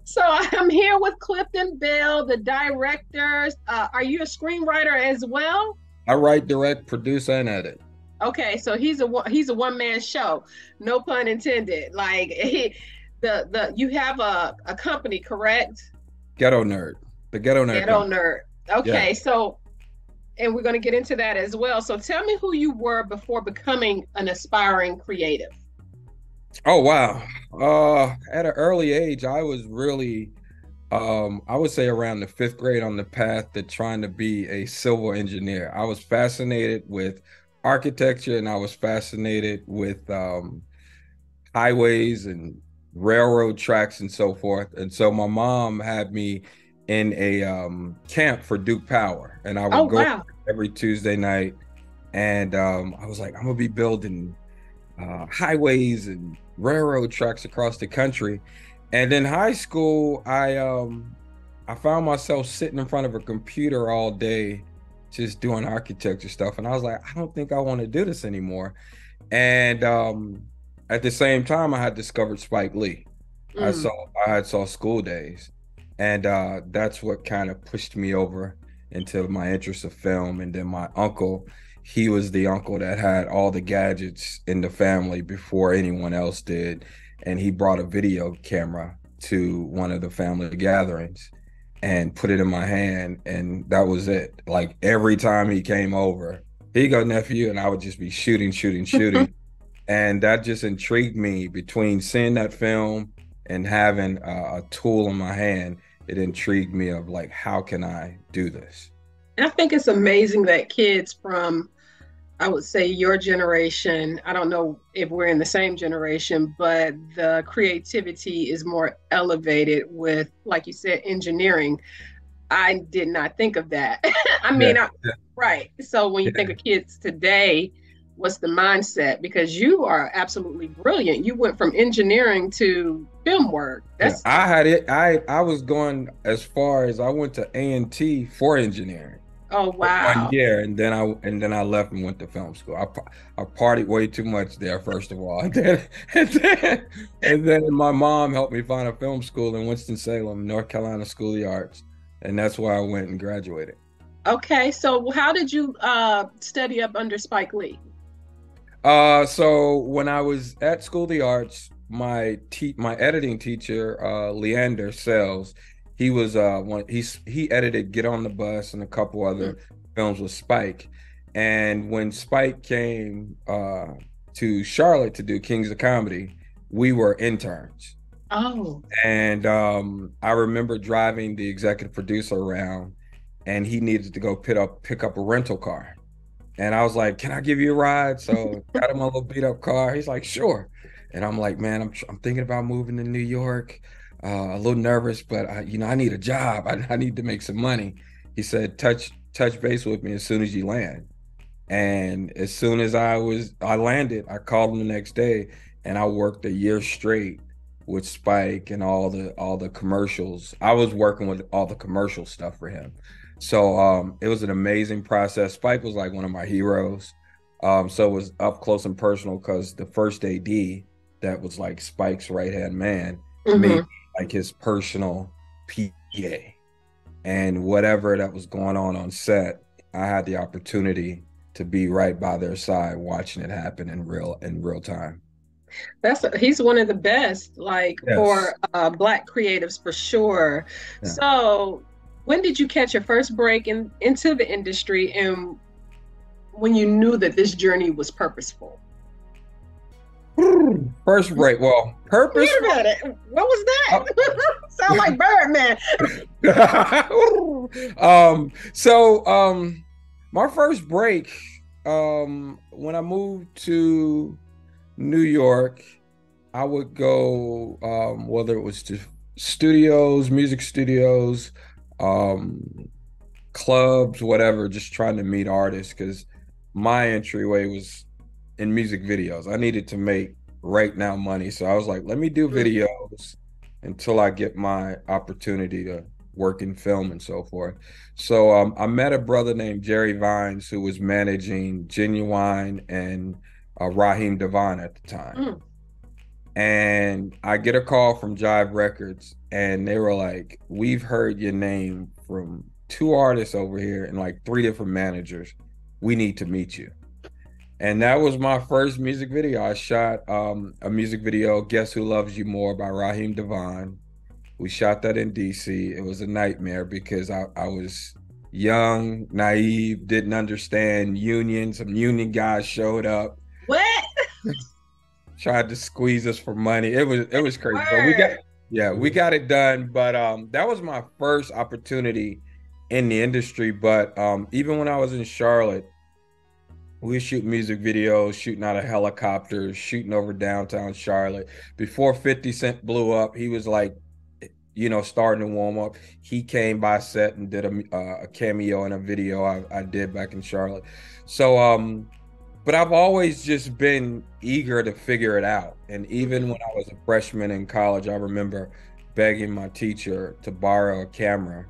So I'm here with Clifton Bell, the director. Are you a screenwriter as well? I write, direct, produce, and edit. Okay, so he's a one man show, no pun intended. Like the you have a company, correct? Ghettonerd, the Ghettonerd company. Ghettonerd. Yeah. Okay, so and we're going to get into that as well. So tell me who you were before becoming an aspiring creative. Oh wow. At an early age, I was really, I would say around the fifth grade on the path to trying to be a civil engineer. I was fascinated with architecture, and I was fascinated with highways and railroad tracks and so forth. And so my mom had me in a camp for Duke Power, and I Oh would go wow. every Tuesday night. And I was like, I'm gonna be building highways and railroad tracks across the country. And in high school, I found myself sitting in front of a computer all day, just doing architecture stuff. And I was like, I don't think I want to do this anymore. And at the same time, I had discovered Spike Lee. I saw Mm. I had saw School Days, and that's what kind of pushed me over into my interest of film. And then my uncle, he was the uncle that had all the gadgets in the family before anyone else did, and he brought a video camera to one of the family gatherings and put it in my hand, and that was it. Like every time he came over, here you go, nephew, and I would just be shooting, shooting, shooting, and that just intrigued me. Between seeing that film and having a tool in my hand, it intrigued me of like, how can I do this? I think it's amazing that kids from, I would say, your generation, I don't know if we're in the same generation, but the creativity is more elevated with, like you said, engineering. I did not think of that. I Yeah, mean, right. So when you think yeah, of kids today, what's the mindset? Because you are absolutely brilliant. You went from engineering to film work. yeah. That's, I had it. I was going as far as I went to A&T for engineering oh, for one wow. year, and then I left and went to film school. I partied way too much there, first of all, and then my mom helped me find a film school in Winston-Salem, North Carolina School of the Arts, and that's where I went and graduated. Okay. So how did you study up under Spike Lee? So when I was at School of the Arts, my editing teacher, Leander Sells, he was he edited Get on the Bus and a couple Mm. other films with Spike. And when Spike came to Charlotte to do Kings of Comedy, we were interns. Oh, And I remember driving the executive producer around, and he needed to go pick up a rental car. And I was like, "Can I give you a ride?" So got him a little beat up car. He's like, "Sure." And I'm like, "Man, I'm thinking about moving to New York. A little nervous, but I need a job. I need to make some money." He said, "Touch base with me as soon as you land." And as soon as I landed, I called him the next day, and I worked a year straight with Spike and all the commercials. I was working with all the commercial stuff for him. So it was an amazing process. Spike was like one of my heroes. So it was up close and personal because the first AD that was like Spike's right hand man made hmm. me like his personal PA. And whatever that was going on set, I had the opportunity to be right by their side watching it happen in real time. He's one of the best, like Yes. for Black creatives for sure. Yeah. So, when did you catch your first break into the industry, and when you knew that this journey was purposeful? First break. Well, Wait a purposeful. minute, what was uh, that? Sound like Birdman. My first break, when I moved to New York, I would go, whether it was to studios, music studios, um, clubs, whatever, just trying to meet artists because my entryway was in music videos. I needed to make right now money. So I was like, let me do Mm. videos until I get my opportunity to work in film and so forth. So I met a brother named Jerry Vines who was managing Genuine and Raheem Devon at the time. Mm. And I get a call from Jive Records, and they were like, "We've heard your name from two artists over here and like three different managers. We need to meet you." And that was my first music video. I shot a music video, Guess Who Loves You More by Raheem Devon. We shot that in DC. It was a nightmare because I was young, naive, didn't understand unions. Some union guys showed up, What? tried to squeeze us for money. It was crazy. But Word. we got it done. But that was my first opportunity in the industry. But even when I was in Charlotte, we shoot music videos, shooting out of helicopters, shooting over downtown Charlotte. Before 50 Cent blew up, he was like, starting to warm up. He came by set and did a cameo in a video I did back in Charlotte. So, but I've always just been eager to figure it out. And even when I was a freshman in college, I remember begging my teacher to borrow a camera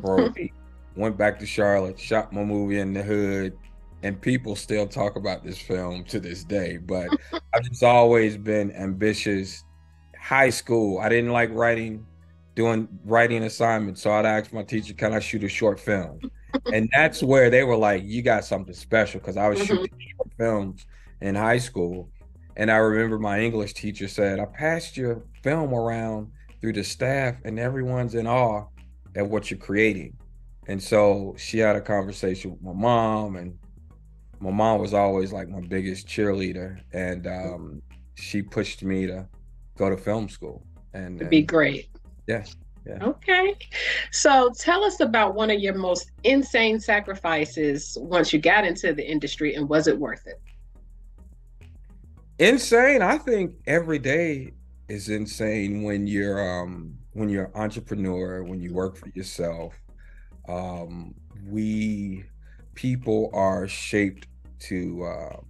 for a week. Went back to Charlotte, shot my movie in the hood, and people still talk about this film to this day. But I've just always been ambitious. High school, I didn't like doing writing assignments. So I'd ask my teacher, can I shoot a short film? And that's where they were like, you got something special, because I was shooting short films in high school. And I remember my English teacher said, I passed your film around through the staff and everyone's in awe at what you're creating. And so she had a conversation with my mom, and my mom was always like my biggest cheerleader. And she pushed me to go to film school. And It'd be great. Yes. Yeah. Okay. So tell us about one of your most insane sacrifices once you got into the industry, and was it worth it? Insane. I think every day is insane when you're an entrepreneur, when you work for yourself. We people are shaped to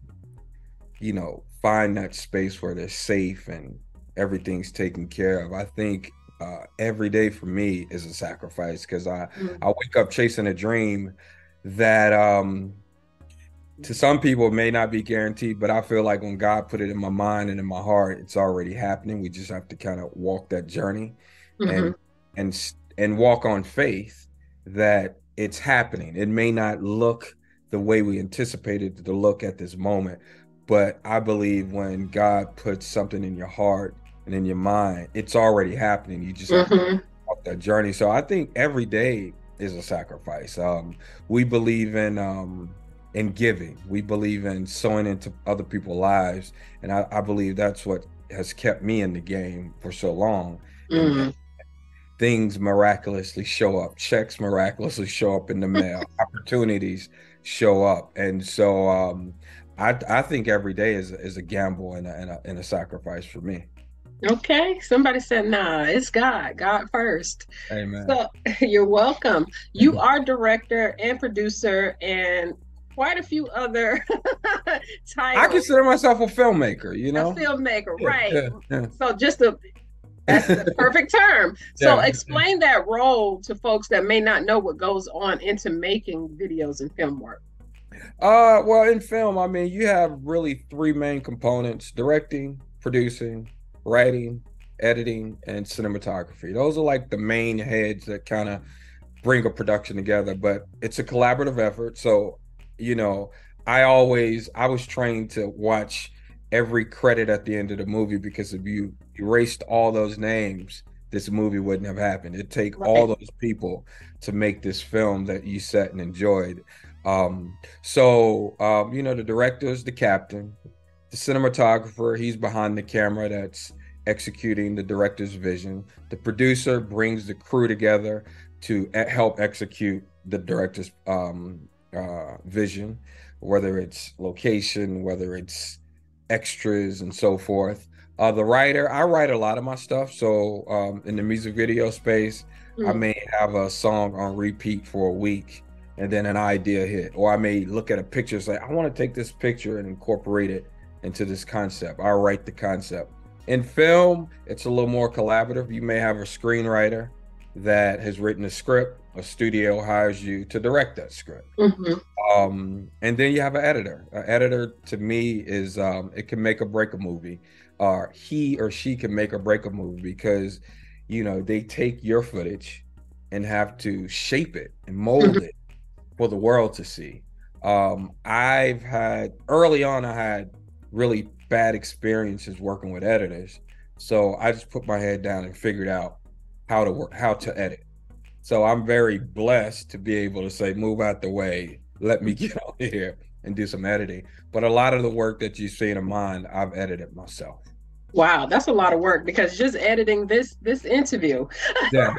find that space where they're safe and everything's taken care of. I think every day for me is a sacrifice, because I wake up chasing a dream that to some people it may not be guaranteed, but I feel like when God put it in my mind and in my heart, it's already happening. We just have to kind of walk that journey and walk on faith that it's happening. It may not look the way we anticipated it to look at this moment, but I believe when God puts something in your heart and in your mind, it's already happening. You just have to walk that journey. So I think every day is a sacrifice. We believe in giving. We believe in sowing into other people's lives, and I believe that's what has kept me in the game for so long. And things miraculously show up. Checks miraculously show up in the mail. Opportunities show up, and so I think every day is a gamble and a sacrifice for me. Okay. Somebody said, nah, it's God. God first. Amen. So you're welcome. You are director and producer and quite a few other titles. I consider myself a filmmaker, A filmmaker, Yeah, right. yeah. So that's the perfect term. So explain that role to folks that may not know what goes on into making videos and film work. Well, in film, I mean, you have really three main components: directing, producing, writing, editing, and cinematography. Those are like the main heads that kind of bring a production together, but it's a collaborative effort. So, I was trained to watch every credit at the end of the movie, because if you erased all those names, this movie wouldn't have happened. It'd take all those people to make this film that you sat and enjoyed. The director's the captain. The cinematographer, he's behind the camera that's executing the director's vision. The producer brings the crew together to help execute the director's vision, whether it's location, whether it's extras, and so forth. The writer, I write a lot of my stuff. So in the music video space, I may have a song on repeat for a week and then an idea hit. Or I may look at a picture and say, I want to take this picture and incorporate it into this concept. I write the concept. In film, it's a little more collaborative. You may have a screenwriter that has written a script. A studio hires you to direct that script. And then you have an editor. An editor to me is it can make or break a movie, or he or she can make or break a movie because they take your footage and have to shape it and mold it for the world to see. I've had early on, I had really bad experiences working with editors, so I just put my head down and figured out how to edit. So I'm very blessed to be able to say, move out the way, let me get on here and do some editing. But a lot of the work that you see in mine, I've edited myself. Wow, that's a lot of work because just editing this interview. Yeah.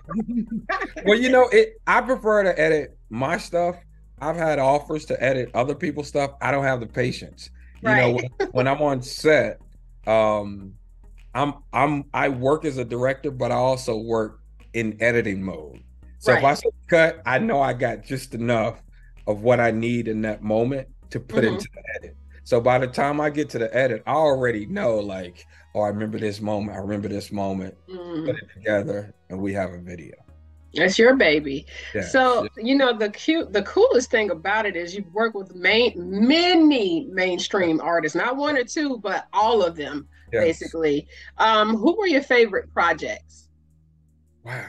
Well, I prefer to edit my stuff. I've had offers to edit other people's stuff. I don't have the patience. Right. When I'm on set, I work as a director, but I also work in editing mode. So if I Right. say cut, I know I got just enough of what I need in that moment to put Hmm. into the edit. So by the time I get to the edit, I already know like, oh, I remember this moment. I remember this moment. Put Mm. it together, and we have a video. That's your baby. Yes. So, the coolest thing about it is you work with many mainstream artists, not one or two, but all of them, Yes. basically. Who were your favorite projects? Wow.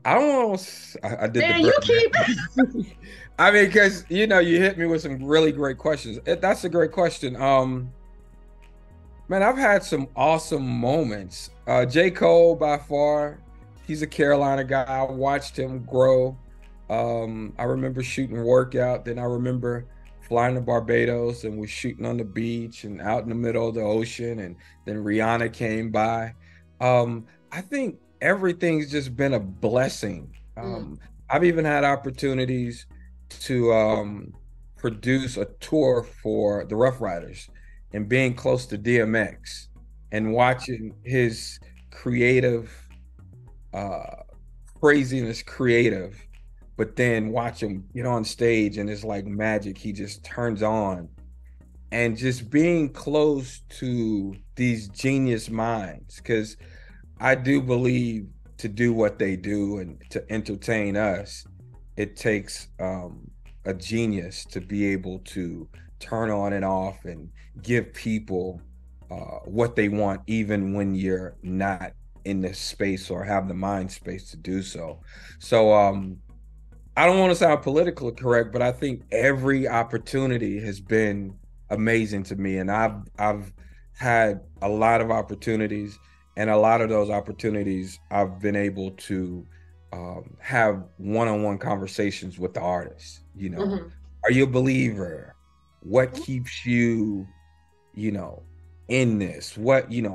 I don't know. I did the Man, you Birdman. keep I mean, because you hit me with some really great questions. That's a great question. Man, I've had some awesome moments. J. Cole, by far, he's a Carolina guy. I watched him grow. I remember shooting Workout. Then I remember flying to Barbados and was shooting on the beach and out in the middle of the ocean. And then Rihanna came by. I think everything's just been a blessing. Mm, I've even had opportunities to produce a tour for the Rough Riders and being close to DMX and watching his creative uh craziness creative, but then watch him get on stage and it's like magic. He just turns on, and just being close to these genius minds, because I do believe to do what they do and to entertain us, it takes a genius to be able to turn on and off and give people what they want, even when you're not in the space or have the mind space to do so. So I don't want to sound politically correct, but I think every opportunity has been amazing to me, and I've had a lot of opportunities, and a lot of those opportunities I've been able to have one-on-one conversations with the artists. mhm. Are you a believer? What keeps you, you know, in this?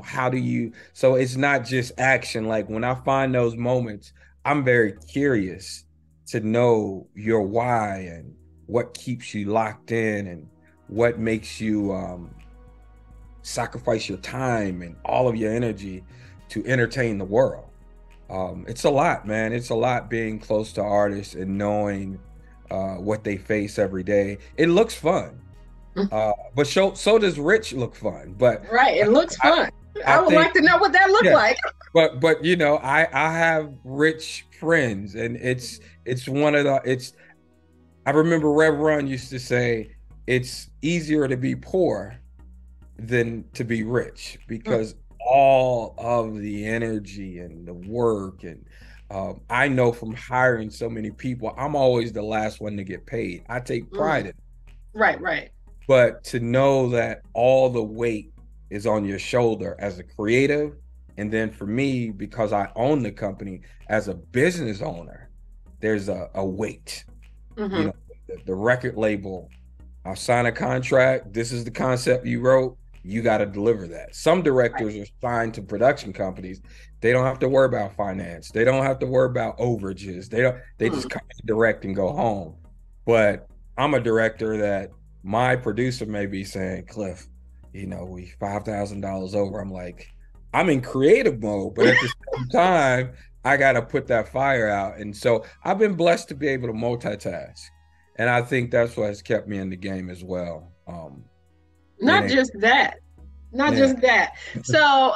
How do you? So it's not just action. Like when I find those moments, I'm very curious to know your why and what keeps you locked in and what makes you sacrifice your time and all of your energy to entertain the world. It's a lot, man. It's a lot being close to artists and knowing what they face every day. It looks fun, but so does Rich look fun. But Right. It looks I, fun. I I would think, like to know what that looked yeah. like. But I have rich friends, and it's one of the it's. I remember Rev Run used to say it's easier to be poor than to be rich, Mm, because all of the energy and the work and I know from hiring so many people, I'm always the last one to get paid. I take pride mm. in it. Right, right. But to know that all the weight is on your shoulder as a creative, and then for me, because I own the company as a business owner, there's a weight. You Hmm. know, the record label, I'll sign a contract. This is the concept you wrote. You got to deliver that. Some Right. directors are signed to production companies. They don't have to worry about finance. They don't have to worry about overages. They just Mm. come and direct and go home. But I'm a director that my producer may be saying, Cliff, we $5,000 over. I'm like, I'm in creative mode, but at the same time, I got to put that fire out. And so I've been blessed to be able to multitask. And I think that's what has kept me in the game as well. Being Not able, just that. Not yeah, just that. So,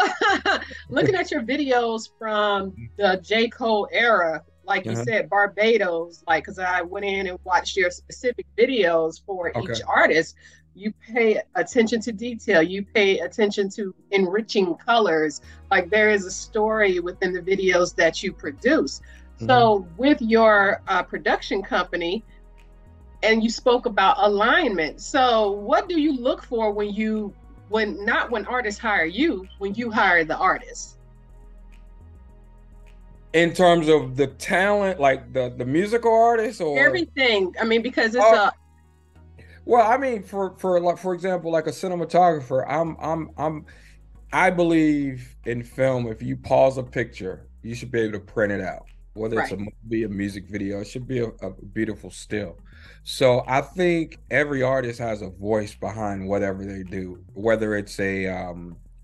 looking at your videos from the J. Cole era, like you said, Barbados, like, because I went in and watched your specific videos for each artist. You pay attention to detail. You pay attention to enriching colors. Like, there is a story within the videos that you produce. So with your production company, and you spoke about alignment. So what do you look for when artists hire you, when you hire the artist? In terms of the talent, like the musical artist, or everything? I mean, because it's well, I mean, for example, like a cinematographer, I believe in film, if you pause a picture, you should be able to print it out. Whether it's a movie, a music video, it should be a beautiful still. So I think every artist has a voice behind whatever they do, whether it's a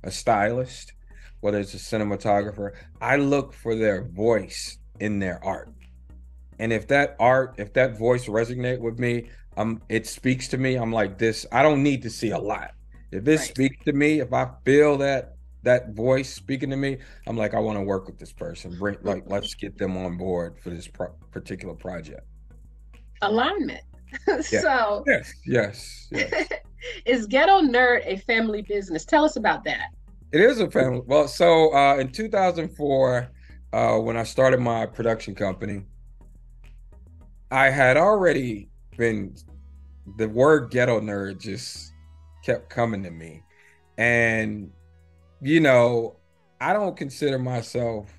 stylist, whether it's a cinematographer. I look for their voice in their art. And if that voice resonate with me, it speaks to me. I'm like, this, I don't need to see a lot. If this speaks to me, if I feel that voice speaking to me, I'm like, I want to work with this person. Let's get them on board for this particular project. Alignment. So yes. Is Ghettonerd a family business? Tell us about that. It is a family. Well, so in 2004, when I started my production company, I had already been, the word Ghettonerd just kept coming to me. And, you know, I don't consider myself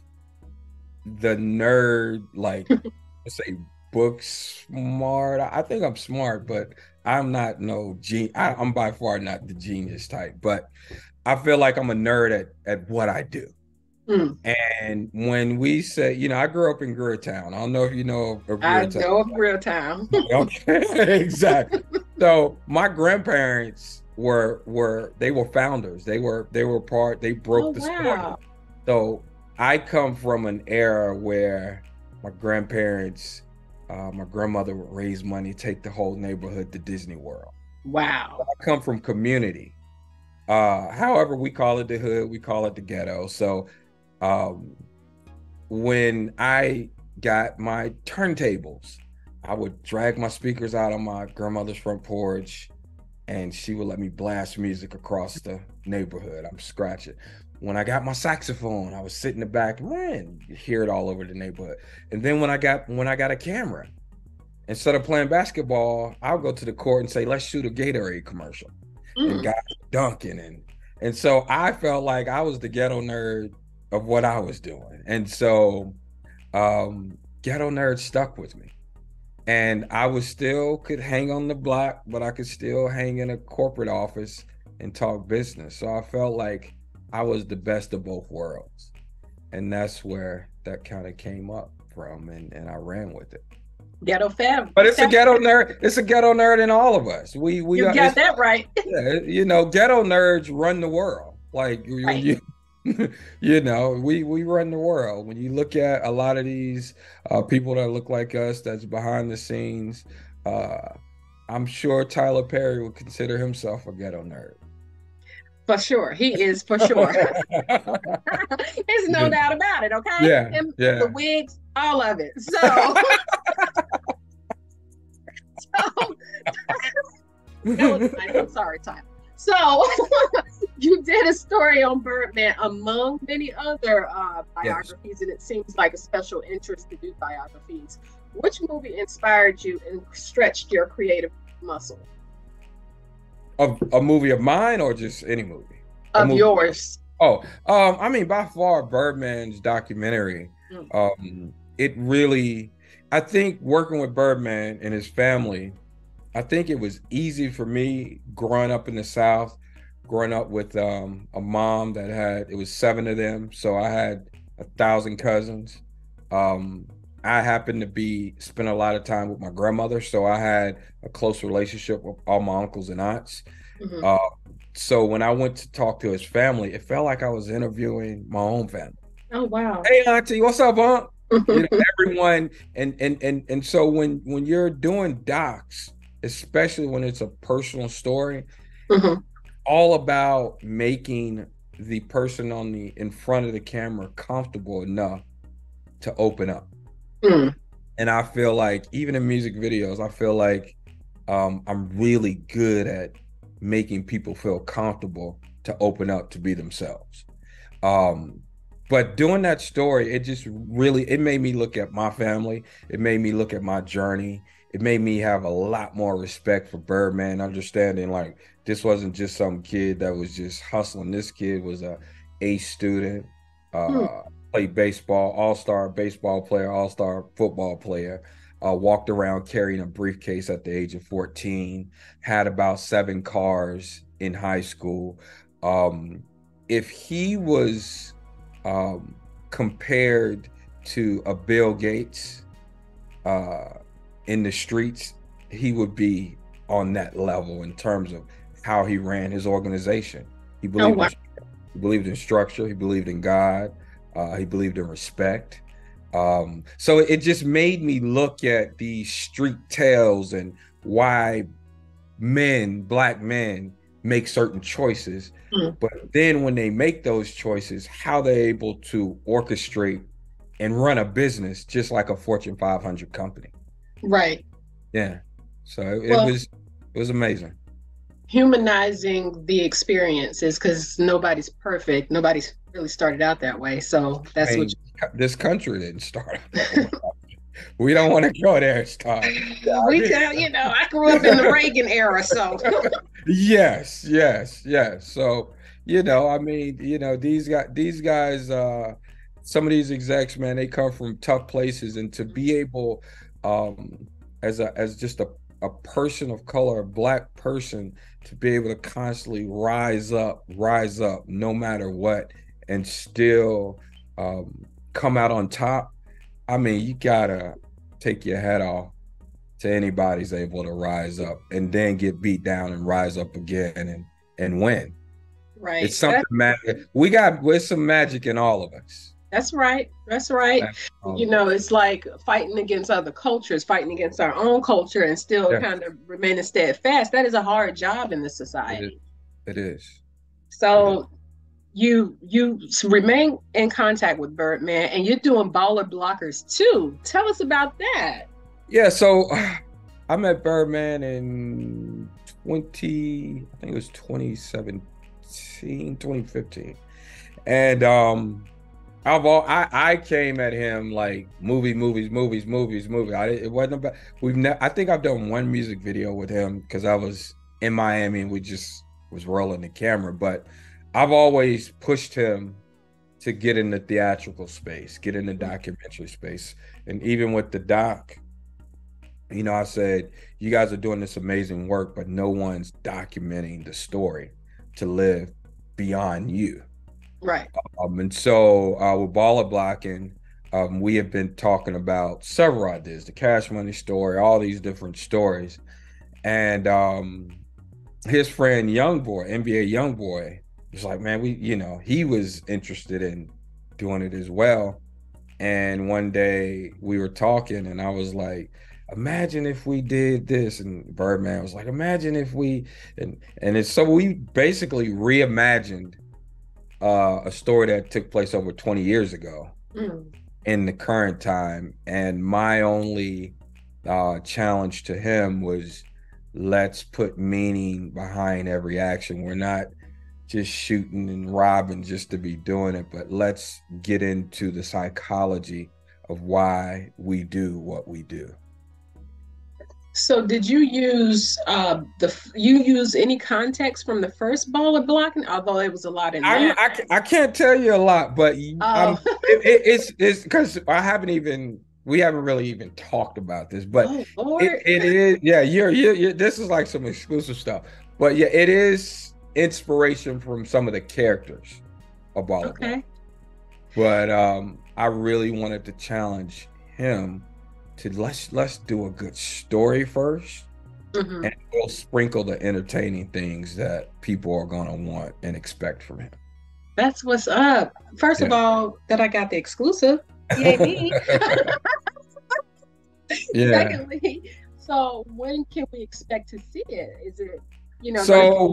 the nerd, like, let's say, book smart. I think I'm smart, but I'm not I'm by far not the genius type, but I feel like I'm a nerd at what I do. And when we say, you know, I grew up in Greertown. I don't know if you know of Greertown. I know of Greertown. Okay, exactly. So my grandparents they were founders. They broke the sport. So I come from an era where my grandparents, my grandmother would raise money, take the whole neighborhood to Disney World. Wow. So I come from community. However, we call it the hood, we call it the ghetto. So when I got my turntables, I would drag my speakers out on my grandmother's front porch, and she would let me blast music across the neighborhood. I'm scratching. When I got my saxophone, I was sitting in the back, man, you hear it all over the neighborhood. And then when I got a camera, instead of playing basketball, I'll go to the court and say, let's shoot a Ghettonerd commercial. And guys dunking. And so I felt like I was the Ghettonerd of what I was doing. And so Ghettonerd stuck with me. And I could hang on the block, but I could still hang in a corporate office and talk business. So I felt like I was the best of both worlds. And that's where that kind of came up from, and I ran with it. Ghetto fam. But it's a Ghettonerd. It's a Ghettonerd in all of us. We got that right. Yeah, you know, Ghettonerds run the world. Like you know, we run the world. When you look at a lot of these people that look like us, that's behind the scenes, I'm sure Tyler Perry would consider himself a Ghettonerd. For sure. He is, for sure. There's no doubt about it, okay? Yeah. The wigs, all of it. So, I'm sorry, Tyler. So, you did a story on Birdman among many other biographies, and it seems like a special interest to do biographies. Which movie inspired you and stretched your creative muscle? Of a movie of mine, or just any movie? Of yours. Oh, I mean, by far, Birdman's documentary. It really, I think, working with Birdman and his family, I think it was easy for me growing up in the South, growing up with a mom that it was 7 of them, so I had 1,000 cousins. I happened to spend a lot of time with my grandmother, so I had a close relationship with all my uncles and aunts. So when I went to talk to his family, it felt like I was interviewing my own family. Oh wow! Hey auntie, what's up, Aunt? You know, everyone, and so when you're doing docs, especially when it's a personal story, all about making the person in front of the camera comfortable enough to open up. Mm. And I feel like even in music videos, I feel like I'm really good at making people feel comfortable to open up to be themselves. Um, but doing that story, it just really, it made me look at my family. It made me look at my journey. It made me have a lot more respect for Birdman, understanding like this wasn't just some kid that was just hustling. This kid was a student, Mm. played baseball, all-star baseball player, all-star football player, walked around carrying a briefcase at the age of 14, had about 7 cars in high school. If he was compared to a Bill Gates uh, in the streets, he would be on that level in terms of how he ran his organization. He Oh, believed in wow. he believed in structure. He believed in God. He believed in respect. So it just made me look at these street tales and why black men, make certain choices. Mm. But then when they make those choices, how they're able to orchestrate and run a business just like a Fortune 500 company. Right. Yeah. So Well, it was amazing. humanizing the experiences because nobody's perfect. Nobody's really started out that way. So I that's what mean, this country didn't start that way. We don't want to go there and start. we tell, I grew up in the Reagan era, so Yes, yes, yes. So, I mean, these guys, some of these execs, man, they come from tough places, and to be able, as just a person of color, a black person, to be able to constantly rise up, no matter what, and still come out on top. I mean, you gotta take your hat off to anybody's able to rise up and then get beat down and rise up again and win. It's right. something magic. There's some magic in all of us. That's right. That's right. All of us. It's like fighting against other cultures, fighting against our own culture, and still Yeah, kind of remaining steadfast. That is a hard job in this it is. society. It is. It is. So you remain in contact with Birdman, and you're doing baller blockers too. Tell us about that. Yeah, so I met Birdman in I think it was 2017, 2015. And I came at him like movie. It wasn't about I think I've done one music video with him because I was in Miami and we just was rolling the camera. But I've always pushed him to get in the theatrical space, get in the documentary space. And even with the doc, I said, you guys are doing this amazing work, but no one's documenting the story to live beyond you. Right. And so with Baller Blocking, we have been talking about several ideas, the Cash Money story, all these different stories. And his friend Youngboy, NBA Youngboy, was like, man, he was interested in doing it as well. And one day we were talking and I was like, imagine if we did this. And Birdman was like, imagine if so we basically reimagined a story that took place over 20 years ago in the current time. And my only challenge to him was, let's put meaning behind every action. We're not just shooting and robbing just to be doing it, but let's get into the psychology of why we do what we do. So did you use use any context from the first baller blocking? Although it was a lot in that. I can't tell you a lot, but it's because we haven't really even talked about this, but it is, yeah, you're this is like some exclusive stuff, but yeah, it is inspiration from some of the characters of baller blocking. But I really wanted to challenge him to let's do a good story first, and we'll sprinkle the entertaining things that people are going to want and expect from him. That's what's up. First of all, that I got the exclusive. Yay me. Yeah. Secondly, so when can we expect to see it? Is it, So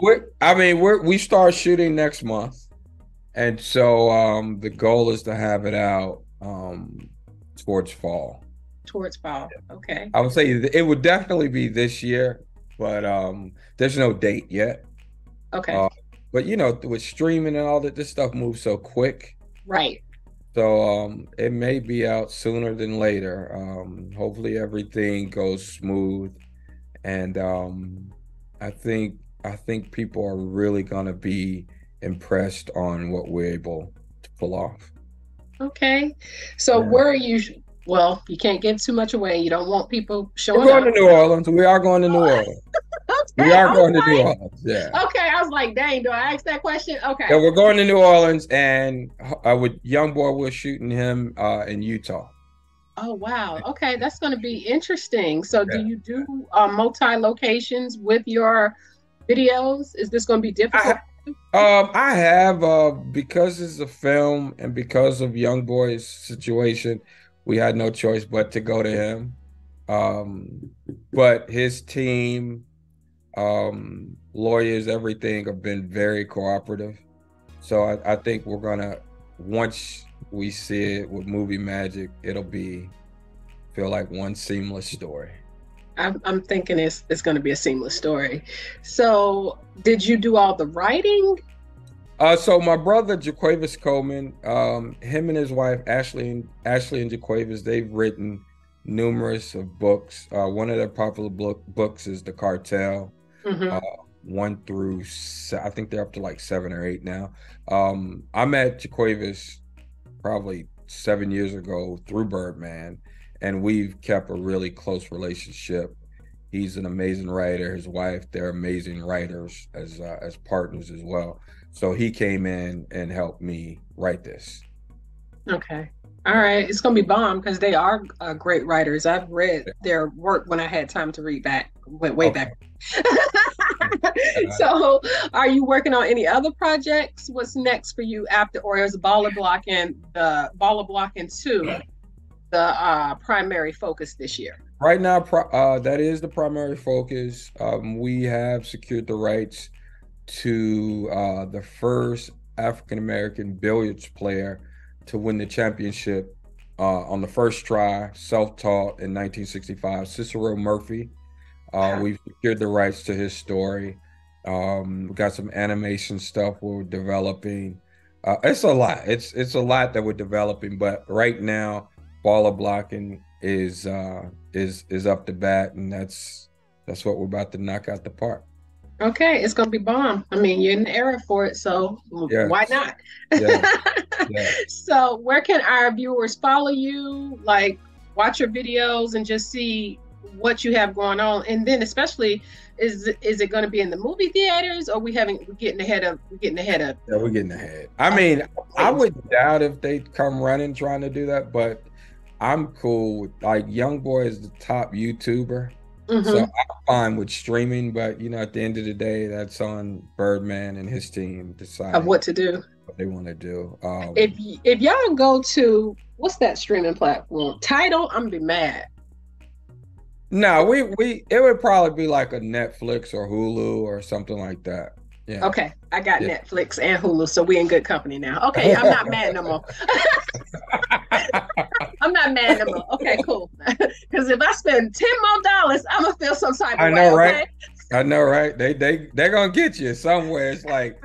we start shooting next month, and so the goal is to have it out towards fall. towards fall. Okay. I would say it would definitely be this year, but there's no date yet. Okay. But you know, with streaming and all that, this stuff moves so quick. Right. So it may be out sooner than later. Hopefully everything goes smooth, and I think people are really gonna be impressed on what we're able to pull off. Okay. So Yeah. where are you? Well, you can't give too much away. You don't want people We're showing going up. to New Orleans. We are going to New Orleans. We Okay. are going to New Orleans. Yeah. Okay. I was like, dang, do I ask that question? Okay. Yeah, we're going to New Orleans, and with Young Boy, we're shooting him in Utah. Oh, wow. Okay. That's going to be interesting. So do Yeah. you do multi-locations with your videos? Is this going to be difficult? I have because it's a film and because of Young Boy's situation, we had no choice but to go to him. But his team, lawyers, everything have been very cooperative. So I think we're gonna, once we see it with movie magic, it'll feel like one seamless story. I'm thinking it's going to be a seamless story. So did you do all the writing? So my brother Jaquavis Coleman, him and his wife Ashley and Jaquavis, they've written numerous of books. One of their popular books is The Cartel. Mm-hmm. 1 through I think they're up to like 7 or 8 now. I met Jaquavis probably 7 years ago through Birdman, and we've kept a really close relationship. He's an amazing writer. His wife, they're amazing writers as partners as well. So he came in and helped me write this. Okay. All right. It's going to be bomb because they are great writers. I've read their work when I had time to read back, went way back. So are you working on any other projects? What's next for you after, or is Blockin 2 the primary focus this year? Right now, that is the primary focus. We have secured the rights to the first African-American billiards player to win the championship on the first try, self-taught in 1965, Cicero Murphy. We've secured the rights to his story. We got some animation stuff we're developing. It's a lot. It's a lot that we're developing, but right now, Blockin is up to bat, and that's what we're about to knock out the park. Okay, it's gonna be bomb. I mean, you're in the era for it, so why not? Yeah. Yeah. So where can our viewers follow you, like watch your videos and just see what you have going on? And then especially, is it going to be in the movie theaters, or we're getting ahead of? Yeah, we're getting ahead. I mean, I would doubt if they'd come running trying to do that, but I'm cool with, like, Young Boy is the top YouTuber. Mm-hmm. So I'm fine with streaming, but you know, at the end of the day, that's on Birdman and his team decide of what to do, what they want to do. If y'all go to, what's that streaming platform? Tidal, I'm gonna be mad. No, it would probably be like a Netflix or Hulu or something like that. Yeah. Okay, I got Netflix and Hulu, so we in good company now. Okay, I'm not mad no more. I'm not mad no more. Okay, cool. Because if I spend $10 more, I'm gonna feel some type of way. I know, right? I know, right? They're gonna get you somewhere. It's like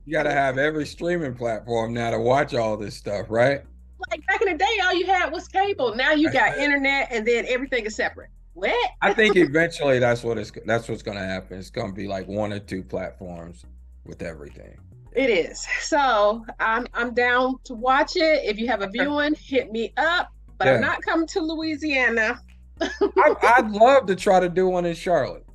you gotta have every streaming platform now to watch all this stuff, right? Like back in the day, all you had was cable. Now you got internet, and then everything is separate. What? I think eventually that's what's gonna happen. It's gonna be like 1 or 2 platforms with everything. It is. So I'm down to watch it. If you have a viewing, hit me up. But I'm not coming to Louisiana. I'd love to try to do one in Charlotte.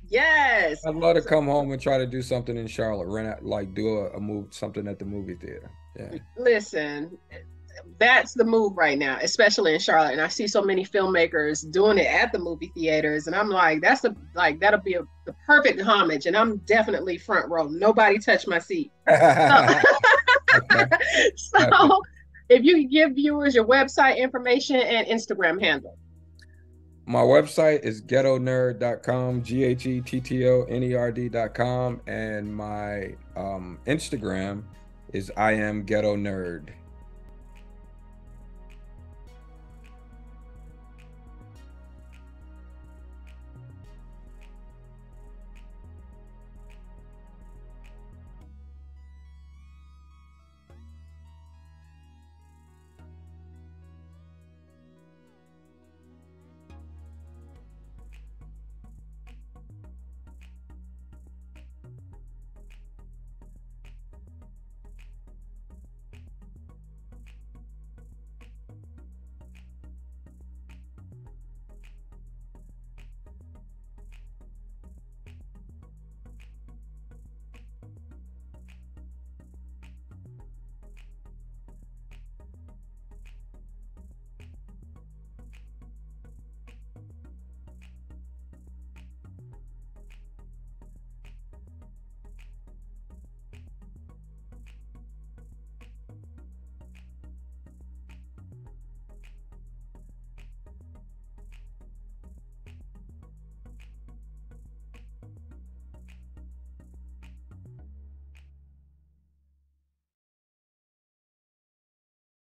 Yes. I'd love to come home and try to do something in Charlotte. Rent out, like do something at the movie theater. Yeah. Listen, that's the move right now, especially in Charlotte. And I see so many filmmakers doing it at the movie theaters, and I'm like, that'll be the perfect homage. And I'm definitely front row. Nobody touch my seat. So if you could give viewers your website information and Instagram handle. My website is ghettonerd.com, ghettonerd.com, and my Instagram is I am Ghettonerd.